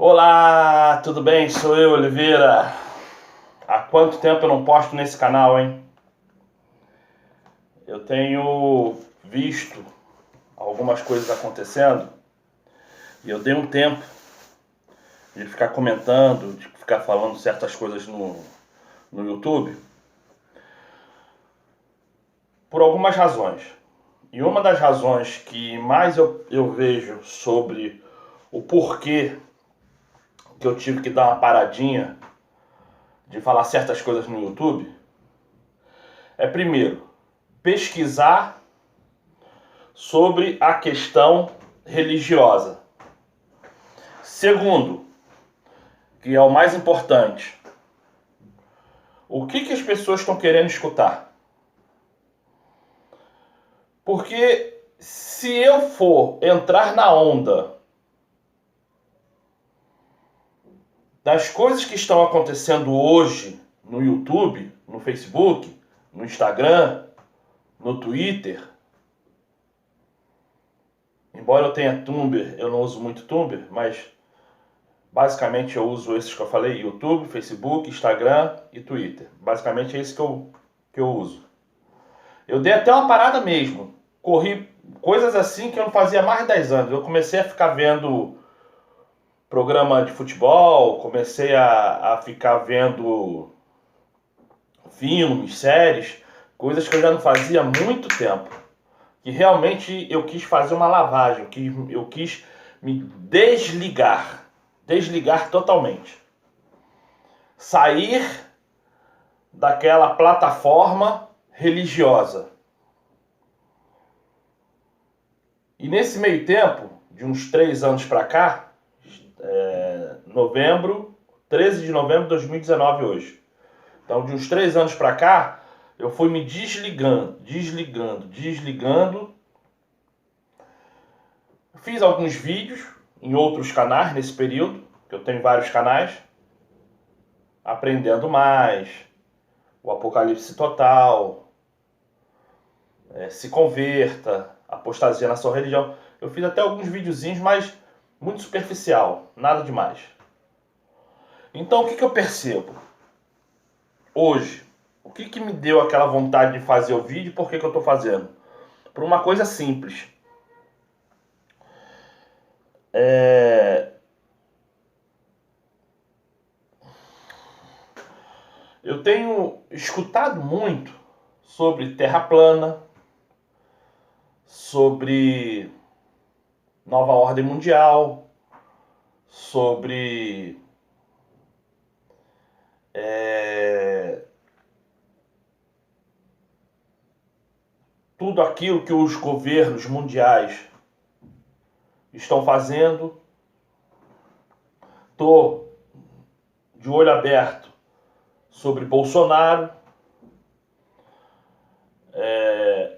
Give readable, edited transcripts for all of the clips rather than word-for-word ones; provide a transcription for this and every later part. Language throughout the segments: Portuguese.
Olá, tudo bem? Sou eu, Oliveira. Há quanto tempo eu não posto nesse canal, hein? Eu tenho visto algumas coisas acontecendo e eu dei um tempo de ficar comentando, de ficar falando certas coisas no YouTube por algumas razões. E uma das razões que mais eu vejo sobre o porquê que eu tive que dar uma paradinha de falar certas coisas no YouTube é, primeiro, pesquisar sobre a questão religiosa. Segundo, que é o mais importante, o que as pessoas estão querendo escutar? Porque se eu for entrar na onda das coisas que estão acontecendo hoje no YouTube, no Facebook, no Instagram, no Twitter, embora eu tenha Tumblr, eu não uso muito Tumblr, mas basicamente eu uso esses que eu falei: YouTube, Facebook, Instagram e Twitter. Basicamente é isso que eu uso. Eu dei até uma parada mesmo. Corri coisas assim que eu não fazia há mais de 10 anos. Eu comecei a ficar vendo programa de futebol, comecei a ficar vendo filmes, séries, coisas que eu já não fazia há muito tempo. Que realmente eu quis fazer uma lavagem, eu quis me desligar totalmente. Sair daquela plataforma religiosa. E nesse meio tempo, de uns 3 anos para cá, 13 de novembro de 2019 hoje. Então, de uns 3 anos para cá, eu fui me desligando. Fiz alguns vídeos em outros canais nesse período, que eu tenho vários canais. Aprendendo Mais, o Apocalipse Total, Se Converta, Apostasia na Sua Religião. Eu fiz até alguns videozinhos, mas muito superficial, nada demais. Então o que eu percebo? Hoje, o que me deu aquela vontade de fazer o vídeo e por que eu estou fazendo? Por uma coisa simples. Eu tenho escutado muito sobre Terra plana, sobre Nova Ordem Mundial, sobre tudo aquilo que os governos mundiais estão fazendo. Estou de olho aberto sobre Bolsonaro.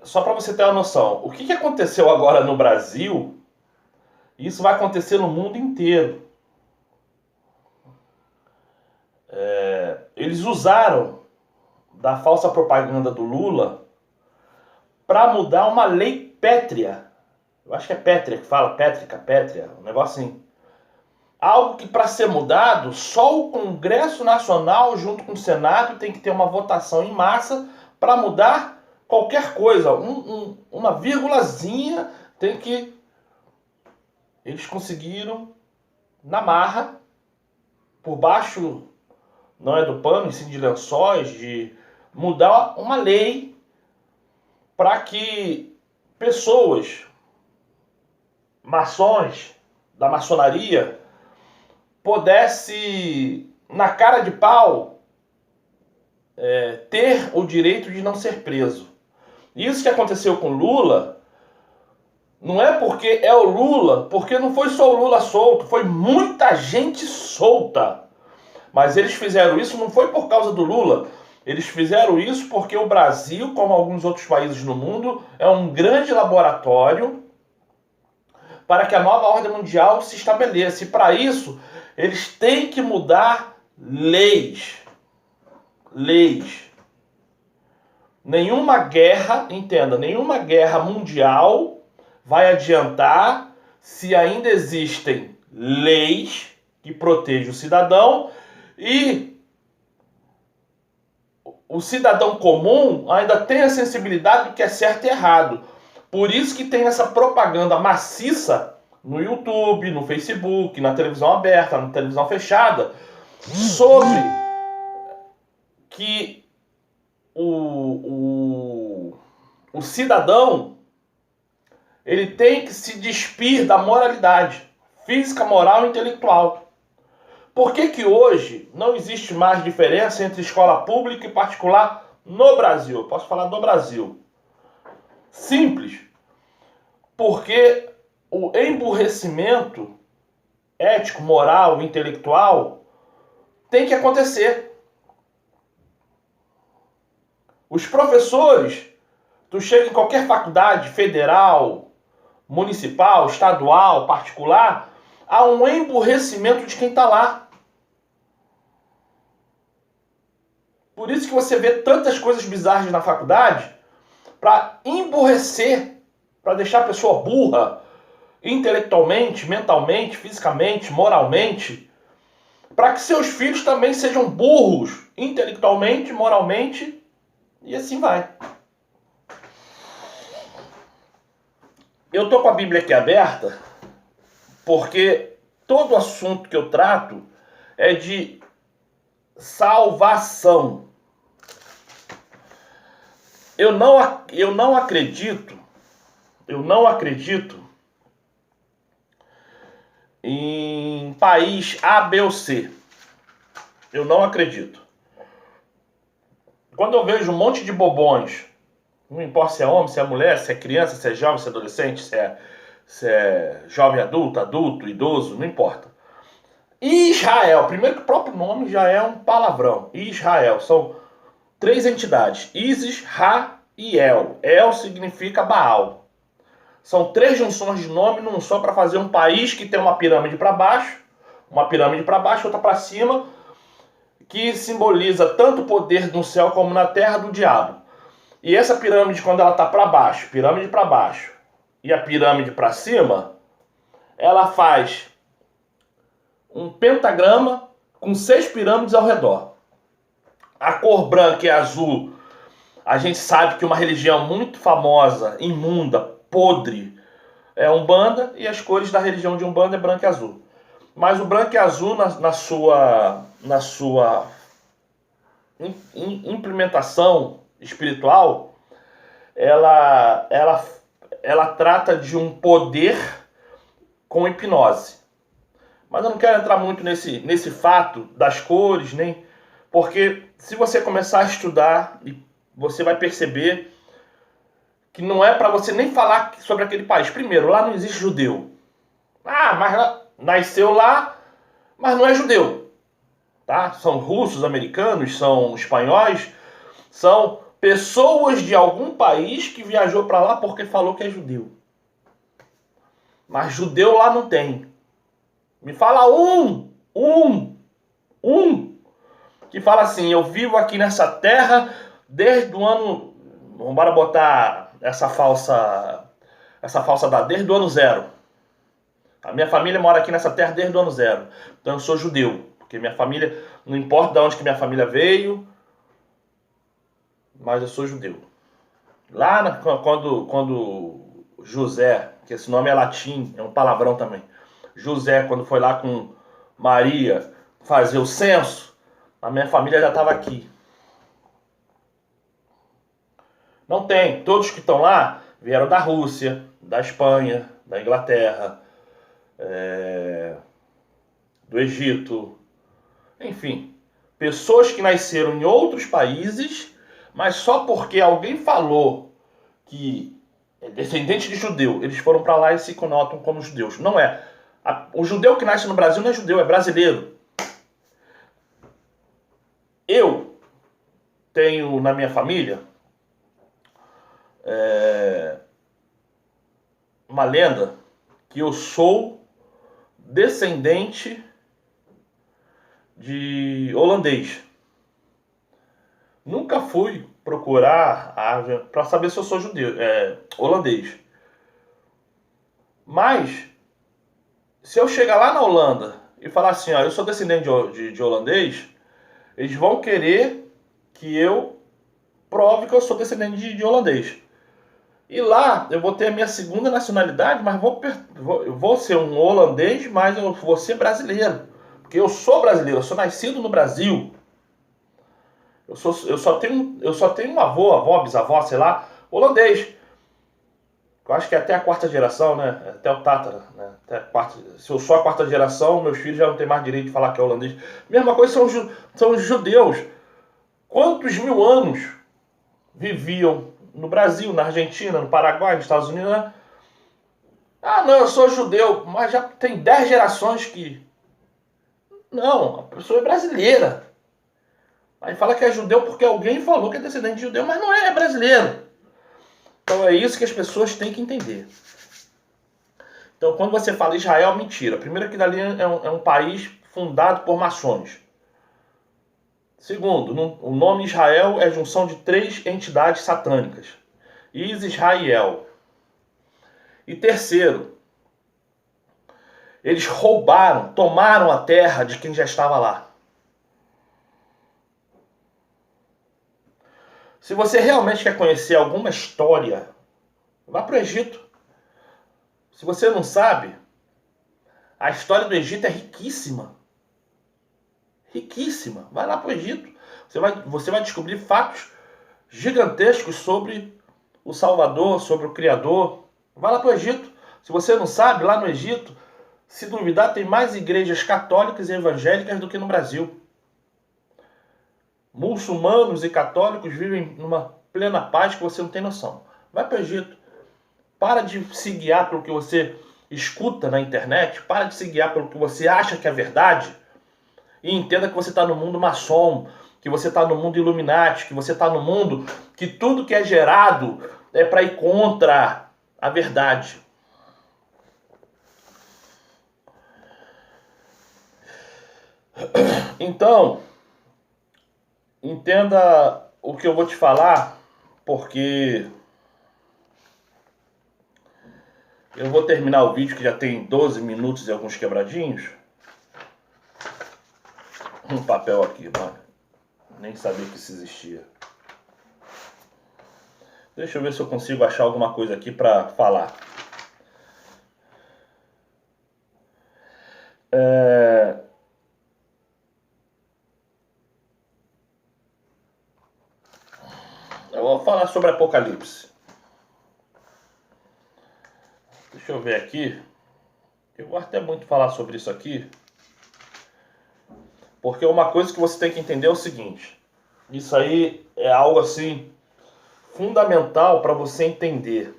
Só para você ter uma noção, o que aconteceu agora no Brasil, isso vai acontecer no mundo inteiro. Eles usaram da falsa propaganda do Lula para mudar uma lei pétrea. Eu acho que é pétrea que fala, pétrea, um negócio assim. Algo que, para ser mudado, só o Congresso Nacional junto com o Senado tem que ter uma votação em massa para mudar qualquer coisa. Uma vírgulazinha tem que... Eles conseguiram, na marra, por baixo, não é do pano, e sim de lençóis, de mudar uma lei para que pessoas, maçons da maçonaria, pudesse, na cara de pau, ter o direito de não ser preso. Isso que aconteceu com Lula, não é porque é o Lula, porque não foi só o Lula solto, foi muita gente solta. Mas eles fizeram isso não foi por causa do Lula, eles fizeram isso porque o Brasil, como alguns outros países no mundo, é um grande laboratório para que a nova ordem mundial se estabeleça. E para isso, eles têm que mudar leis. Nenhuma guerra, entenda, nenhuma guerra mundial vai adiantar se ainda existem leis que protege o cidadão, e o cidadão comum ainda tem a sensibilidade do que é certo e errado. Por isso que tem essa propaganda maciça no YouTube, no Facebook, na televisão aberta, na televisão fechada, sobre que o cidadão ele tem que se despir da moralidade física, moral e intelectual. Por que que hoje não existe mais diferença entre escola pública e particular no Brasil? Eu posso falar do Brasil. Simples. Porque o emburrecimento ético, moral, intelectual tem que acontecer. Os professores, tu chega em qualquer faculdade federal, municipal, estadual, particular, há um emburrecimento de quem está lá. Por isso que você vê tantas coisas bizarras na faculdade, para emburrecer, para deixar a pessoa burra, intelectualmente, mentalmente, fisicamente, moralmente, para que seus filhos também sejam burros, intelectualmente, moralmente, e assim vai. Eu tô com a Bíblia aqui aberta, porque todo assunto que eu trato é de salvação. Eu não acredito em país A, B ou C. Eu não acredito. Quando eu vejo um monte de bobões, não importa se é homem, se é mulher, se é criança, se é jovem, se é adolescente, se é jovem adulto, idoso, não importa. Israel, primeiro que o próprio nome já é um palavrão. Israel, são 3 entidades. Isis, Ra e El. El significa Baal. São 3 junções de nome num só para fazer um país que tem uma pirâmide para baixo, outra para cima, que simboliza tanto o poder no céu como na terra do diabo. E essa pirâmide, quando ela está para baixo, e a pirâmide para cima, ela faz um pentagrama com 6 pirâmides ao redor. A cor branca e azul, a gente sabe que uma religião muito famosa, imunda, podre, é Umbanda, e as cores da religião de Umbanda é branco e azul. Mas o branco e azul, na sua implementação espiritual, ela trata de um poder com hipnose. Mas eu não quero entrar muito nesse fato das cores, nem porque se você começar a estudar, você vai perceber que não é para você nem falar sobre aquele país. Primeiro, lá não existe judeu. Mas nasceu lá, mas não é judeu. Tá? São russos, americanos, são espanhóis, são pessoas de algum país que viajou para lá porque falou que é judeu. Mas judeu lá não tem. Me fala um que fala assim: eu vivo aqui nessa terra desde o ano, vamos botar essa falsa data, desde o ano 0. A minha família mora aqui nessa terra desde o ano 0. Então eu sou judeu, porque minha família, não importa de onde que minha família veio, mas eu sou judeu. Lá quando José, que esse nome é latim, é um palavrão também, José, quando foi lá com Maria fazer o censo, a minha família já estava aqui. Não tem. Todos que estão lá vieram da Rússia, da Espanha, da Inglaterra, do Egito. Enfim, pessoas que nasceram em outros países, mas só porque alguém falou que é descendente de judeu, eles foram para lá e se conotam como judeus. Não é. O judeu que nasce no Brasil não é judeu, é brasileiro. Eu tenho na minha família uma lenda que eu sou descendente de holandês. Nunca fui procurar para saber se eu sou judeu, holandês. Mas se eu chegar lá na Holanda e falar assim, ó, eu sou descendente de holandês, eles vão querer que eu prove que eu sou descendente de holandês. E lá eu vou ter a minha segunda nacionalidade, mas eu vou ser um holandês, mas eu vou ser brasileiro. Porque eu sou brasileiro, eu sou nascido no Brasil. Eu só tenho um avó, bisavó, sei lá, holandês. Eu acho que é até a quarta geração, né? Até o Tátara, né? Até a quarta, se eu sou a quarta geração, meus filhos já não têm mais direito de falar que é holandês. Mesma coisa são os judeus. Quantos mil anos viviam no Brasil, na Argentina, no Paraguai, nos Estados Unidos, né? Ah, não, eu sou judeu, mas já tem 10 gerações que... Não, a pessoa é brasileira. Aí fala que é judeu porque alguém falou que é descendente de judeu, mas não é, é brasileiro. Então é isso que as pessoas têm que entender. Então quando você fala Israel, mentira. Primeiro que dali é um país fundado por maçons. Segundo, o nome Israel é junção de 3 entidades satânicas. Israel. E terceiro, eles roubaram, tomaram a terra de quem já estava lá. Se você realmente quer conhecer alguma história, vá para o Egito. Se você não sabe, a história do Egito é riquíssima. Riquíssima. Vai lá para o Egito. Você vai descobrir fatos gigantescos sobre o Salvador, sobre o Criador. Vai lá para o Egito. Se você não sabe, lá no Egito, se duvidar, tem mais igrejas católicas e evangélicas do que no Brasil. Muçulmanos e católicos vivem numa plena paz que você não tem noção. Vai para o Egito. Para de se guiar pelo que você escuta na internet. Para de se guiar pelo que você acha que é verdade. E entenda que você está no mundo maçom, que você está no mundo Illuminati, que você está no mundo que tudo que é gerado é para ir contra a verdade. Então, entenda o que eu vou te falar, porque eu vou terminar o vídeo que já tem 12 minutos e alguns quebradinhos. Um papel aqui, mano. Nem sabia que isso existia. Deixa eu ver se eu consigo achar alguma coisa aqui pra falar. Eu vou falar sobre Apocalipse. Deixa eu ver aqui. Eu gosto até muito de falar sobre isso aqui. Porque uma coisa que você tem que entender é o seguinte. Isso aí é algo assim fundamental para você entender.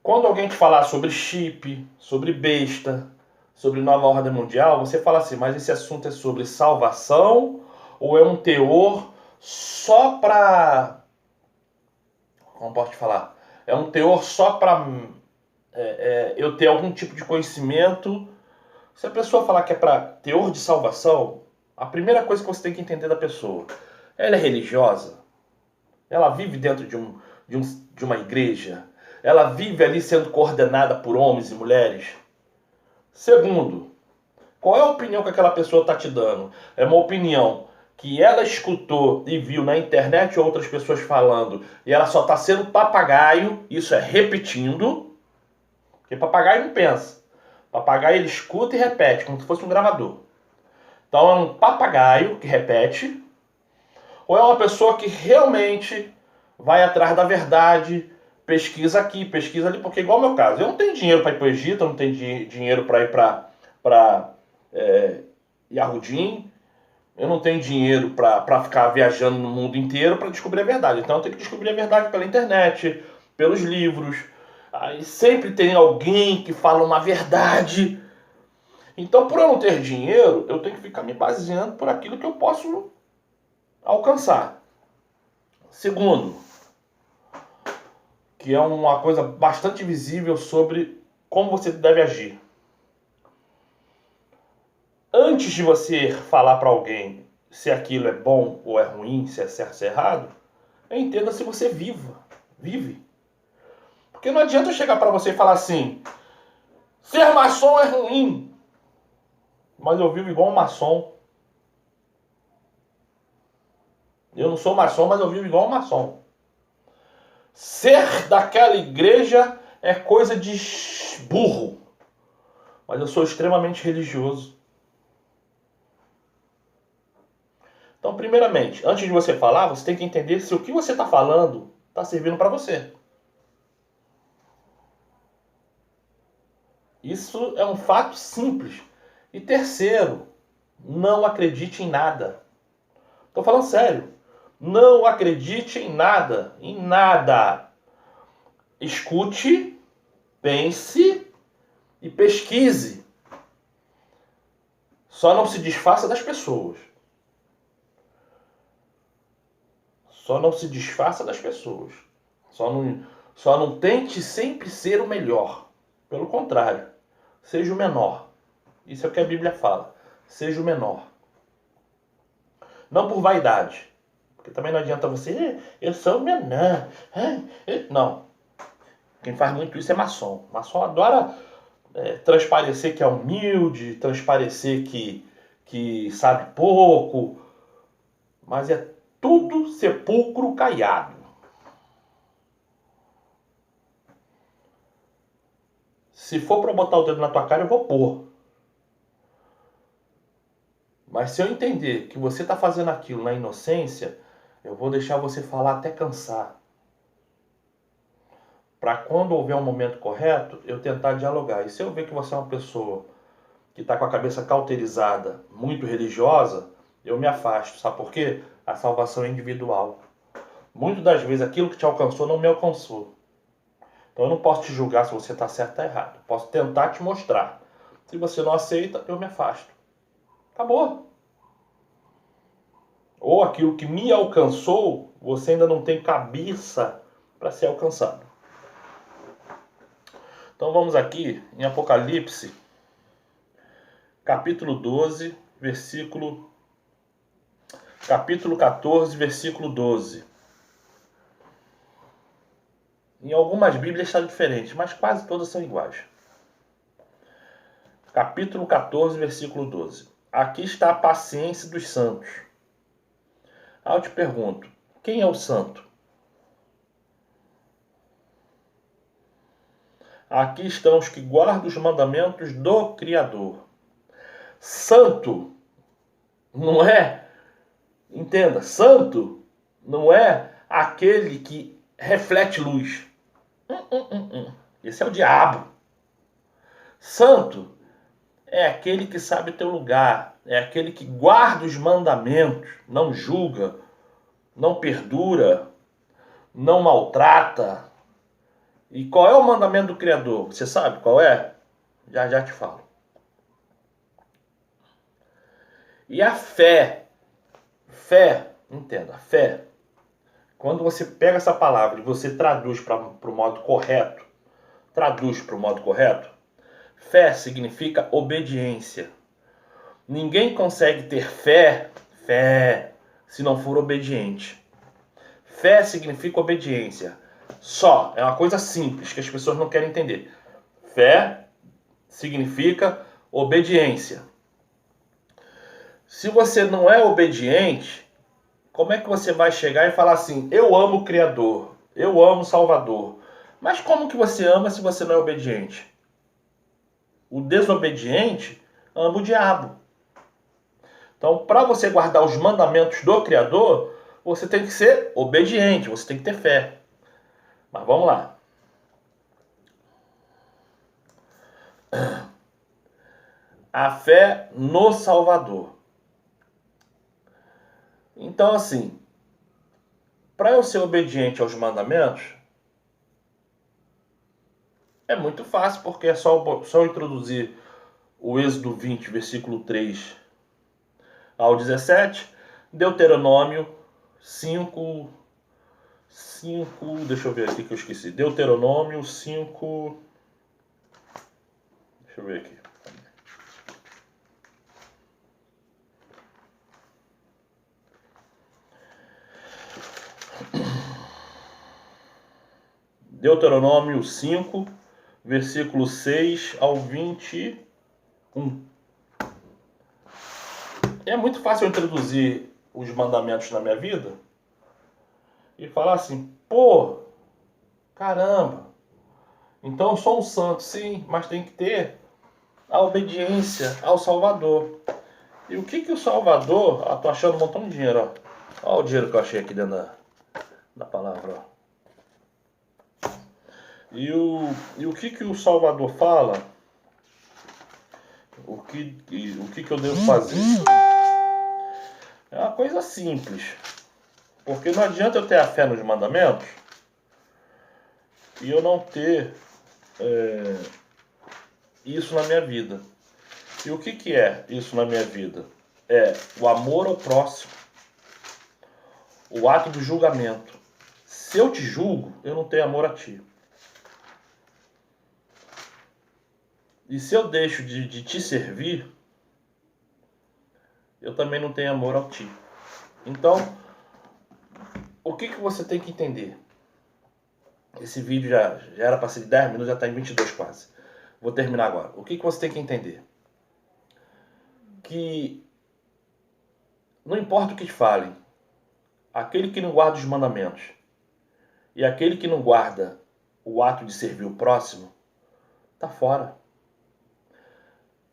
Quando alguém te falar sobre chip, sobre besta, sobre nova ordem mundial, você fala assim, mas esse assunto é sobre salvação ou é um teor só para... Como posso te falar? É um teor só para eu ter algum tipo de conhecimento. Se a pessoa falar que é para teor de salvação, a primeira coisa que você tem que entender da pessoa, ela é religiosa? Ela vive dentro de uma igreja? Ela vive ali sendo coordenada por homens e mulheres? Segundo, qual é a opinião que aquela pessoa está te dando? É uma opinião que ela escutou e viu na internet outras pessoas falando e ela só está sendo papagaio, isso é repetindo, porque papagaio não pensa. Papagaio ele escuta e repete, como se fosse um gravador. Então é um papagaio que repete, ou é uma pessoa que realmente vai atrás da verdade, pesquisa aqui, pesquisa ali, porque igual ao meu caso, eu não tenho dinheiro para ir para o Egito, eu não tenho dinheiro para ir para Yahudim, eu não tenho dinheiro para ficar viajando no mundo inteiro para descobrir a verdade. Então eu tenho que descobrir a verdade pela internet, pelos livros. Aí sempre tem alguém que fala uma verdade. Então, por eu não ter dinheiro, eu tenho que ficar me baseando por aquilo que eu posso alcançar. Segundo, que é uma coisa bastante visível sobre como você deve agir. Antes de você falar para alguém se aquilo é bom ou é ruim, se é certo ou se é errado, entenda se você vive. Porque não adianta eu chegar para você e falar assim, Ser maçom é ruim. Mas eu vivo igual um maçom. Eu não sou maçom, mas eu vivo igual um maçom. Ser daquela igreja é coisa de burro. Mas eu sou extremamente religioso. Então, primeiramente, antes de você falar, você tem que entender se o que você está falando está servindo para você. Isso é um fato simples. E terceiro, não acredite em nada. Estou falando sério. Não acredite em nada. Em nada. Escute, pense e pesquise. Só não se desfaça das pessoas. Só não se desfaça das pessoas. Só não tente sempre ser o melhor. Pelo contrário, seja o menor. Isso é o que a Bíblia fala. Seja o menor. Não por vaidade. Porque também não adianta você, eu sou o menor. Não. Quem faz muito isso é maçom. Maçom adora transparecer que é humilde, transparecer que sabe pouco. Mas é tudo sepulcro caiado. Se for para botar o dedo na tua cara, eu vou pôr. Mas se eu entender que você está fazendo aquilo na inocência, eu vou deixar você falar até cansar. Para quando houver um momento correto, eu tentar dialogar. E se eu ver que você é uma pessoa que está com a cabeça cauterizada, muito religiosa, eu me afasto. Sabe por quê? A salvação é individual. Muitas das vezes aquilo que te alcançou não me alcançou. Então eu não posso te julgar se você está certo ou errado. Posso tentar te mostrar. Se você não aceita, eu me afasto. Acabou. Ou aquilo que me alcançou, você ainda não tem cabeça para ser alcançado. Então vamos aqui em Apocalipse, capítulo 12, capítulo 14, versículo 12. Em algumas Bíblias está diferente, mas quase todas são iguais. Capítulo 14, versículo 12. Aqui está a paciência dos santos. Aí eu te pergunto, quem é o santo? Aqui estão os que guardam os mandamentos do Criador. Santo não é, entenda, santo não é aquele que reflete luz. Esse é o diabo. Santo é aquele que sabe o teu lugar, é aquele que guarda os mandamentos, não julga, não perdura, não maltrata. E qual é o mandamento do Criador? Você sabe qual é? Já já te falo. E a fé, entenda, fé, quando você pega essa palavra e você traduz para o modo correto, fé significa obediência. Ninguém consegue ter fé, se não for obediente. Fé significa obediência. Só, é uma coisa simples que as pessoas não querem entender. Fé significa obediência. Se você não é obediente, como é que você vai chegar e falar assim, eu amo o Criador, eu amo o Salvador? Mas como que você ama se você não é obediente? O desobediente ama o diabo. Então, para você guardar os mandamentos do Criador, você tem que ser obediente, você tem que ter fé. Mas vamos lá. A fé no Salvador. Então, assim, para eu ser obediente aos mandamentos, é muito fácil, porque é só introduzir o Êxodo 20, versículo 3 ao 17, Deuteronômio 5, deixa eu ver aqui que eu esqueci, Deuteronômio 5, deixa eu ver aqui. Deuteronômio 5, versículo 6 ao 21. É muito fácil eu introduzir os mandamentos na minha vida e falar assim, pô, caramba, então eu sou um santo, sim, mas tem que ter a obediência ao Salvador. E o que o Salvador... Ah, tô achando um montão de dinheiro, ó. Olha o dinheiro que eu achei aqui dentro da palavra, ó. E o que o Salvador fala? O que eu devo fazer? É uma coisa simples. Porque não adianta eu ter a fé nos mandamentos e eu não ter isso na minha vida. E o que é isso na minha vida? É o amor ao próximo. O ato do julgamento. Se eu te julgo, eu não tenho amor a ti. E se eu deixo de te servir, eu também não tenho amor a ti. Então, o que você tem que entender? Esse vídeo já era para ser de 10 minutos, já está em 22 quase. Vou terminar agora. O que você tem que entender? Que não importa o que te falem, aquele que não guarda os mandamentos e aquele que não guarda o ato de servir o próximo, está fora.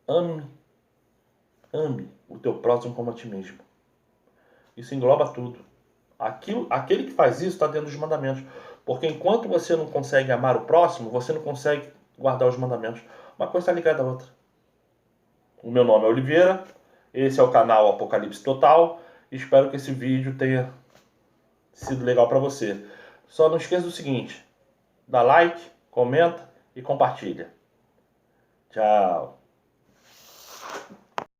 Ame o teu próximo como a ti mesmo. Isso engloba tudo. Aquele que faz isso está dentro dos mandamentos. Porque enquanto você não consegue amar o próximo, você não consegue guardar os mandamentos. Uma coisa está ligada à outra. O meu nome é Oliveira. Esse é o canal Apocalipse Total. Espero que esse vídeo tenha sido legal para você. Só não esqueça do seguinte: dá like, comenta e compartilha. Tchau.